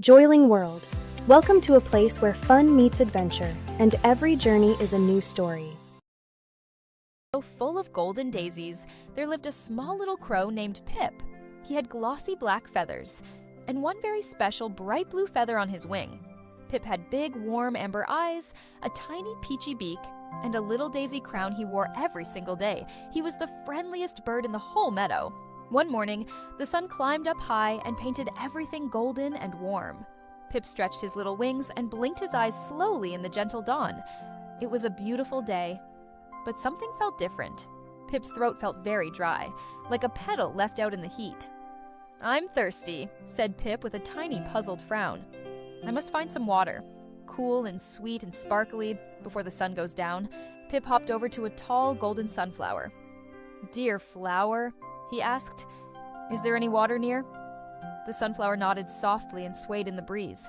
Joyling World. Welcome to a place where fun meets adventure, and every journey is a new story. Full of golden daisies, there lived a small little crow named Pip. He had glossy black feathers, and one very special bright blue feather on his wing. Pip had big, warm amber eyes, a tiny peachy beak, and a little daisy crown he wore every single day. He was the friendliest bird in the whole meadow. One morning, the sun climbed up high and painted everything golden and warm. Pip stretched his little wings and blinked his eyes slowly in the gentle dawn. It was a beautiful day, but something felt different. Pip's throat felt very dry, like a petal left out in the heat. "I'm thirsty," said Pip with a tiny puzzled frown. "I must find some water, cool and sweet and sparkly, before the sun goes down." Pip hopped over to a tall golden sunflower. "Dear flower," he asked, "is there any water near?" The sunflower nodded softly and swayed in the breeze.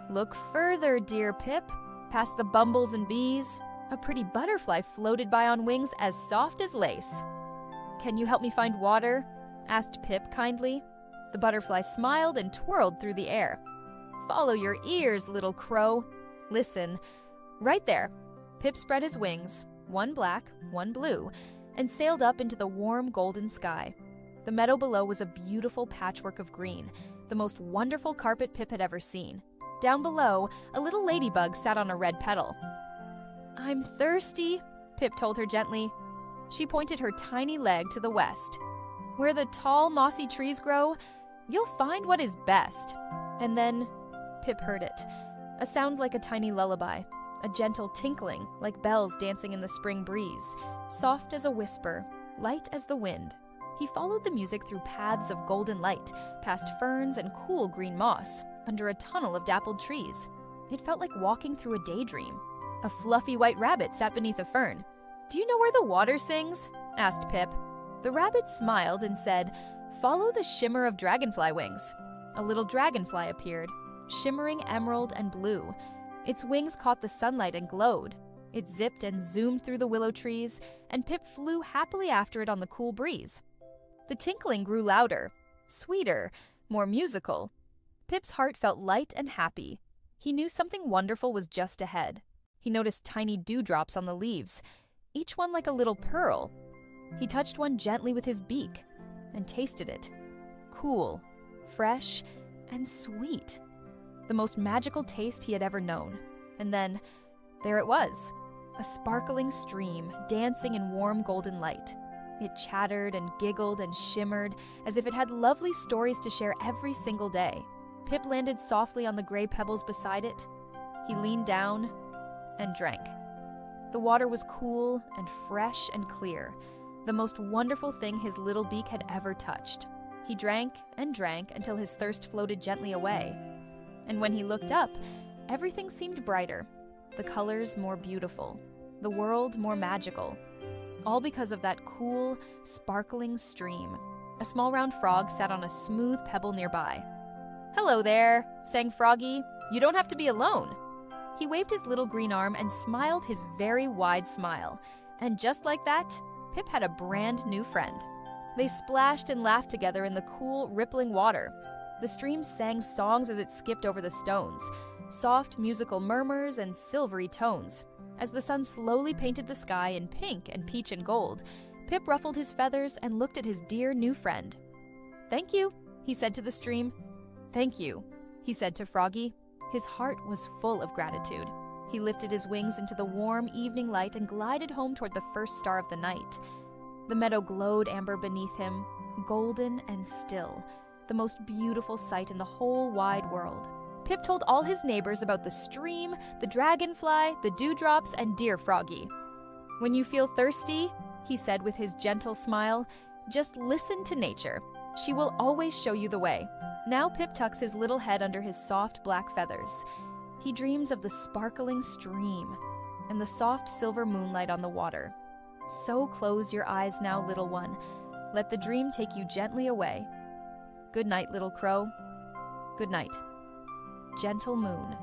"Look further, dear Pip, past the bumbles and bees. A pretty butterfly floated by on wings as soft as lace." "Can you help me find water?" asked Pip kindly. The butterfly smiled and twirled through the air. "Follow your ears, little crow. Listen. Right there." Pip spread his wings, one black, one blue, and sailed up into the warm golden sky. The meadow below was a beautiful patchwork of green, the most wonderful carpet Pip had ever seen. Down below, a little ladybug sat on a red petal. "I'm thirsty," Pip told her gently. She pointed her tiny leg to the west. "Where the tall, mossy trees grow, you'll find what is best." And then Pip heard it, a sound like a tiny lullaby, a gentle tinkling like bells dancing in the spring breeze, soft as a whisper, light as the wind. He followed the music through paths of golden light, past ferns and cool green moss, under a tunnel of dappled trees. It felt like walking through a daydream. A fluffy white rabbit sat beneath a fern. "Do you know where the water sings?" asked Pip. The rabbit smiled and said, "Follow the shimmer of dragonfly wings." A little dragonfly appeared, shimmering emerald and blue. Its wings caught the sunlight and glowed. It zipped and zoomed through the willow trees, and Pip flew happily after it on the cool breeze. The tinkling grew louder, sweeter, more musical. Pip's heart felt light and happy. He knew something wonderful was just ahead. He noticed tiny dewdrops on the leaves, each one like a little pearl. He touched one gently with his beak and tasted it. Cool, fresh, and sweet. The most magical taste he had ever known. And then, there it was, a sparkling stream dancing in warm golden light. It chattered and giggled and shimmered as if it had lovely stories to share every single day. Pip landed softly on the gray pebbles beside it. He leaned down and drank. The water was cool and fresh and clear, the most wonderful thing his little beak had ever touched. He drank and drank until his thirst floated gently away. And when he looked up, everything seemed brighter, the colors more beautiful, the world more magical. All because of that cool, sparkling stream. A small round frog sat on a smooth pebble nearby. "Hello there," sang Froggy. "You don't have to be alone." He waved his little green arm and smiled his very wide smile. And just like that, Pip had a brand new friend. They splashed and laughed together in the cool, rippling water. The stream sang songs as it skipped over the stones, soft musical murmurs and silvery tones. As the sun slowly painted the sky in pink and peach and gold, Pip ruffled his feathers and looked at his dear new friend. "Thank you," he said to the stream. "Thank you," he said to Froggy. His heart was full of gratitude. He lifted his wings into the warm evening light and glided home toward the first star of the night. The meadow glowed amber beneath him, golden and still, the most beautiful sight in the whole wide world. Pip told all his neighbors about the stream, the dragonfly, the dewdrops, and dear Froggy. "When you feel thirsty," he said with his gentle smile, "just listen to nature. She will always show you the way." Now Pip tucks his little head under his soft black feathers. He dreams of the sparkling stream and the soft silver moonlight on the water. So close your eyes now, little one. Let the dream take you gently away. Good night, little crow. Good night. Gentle moon.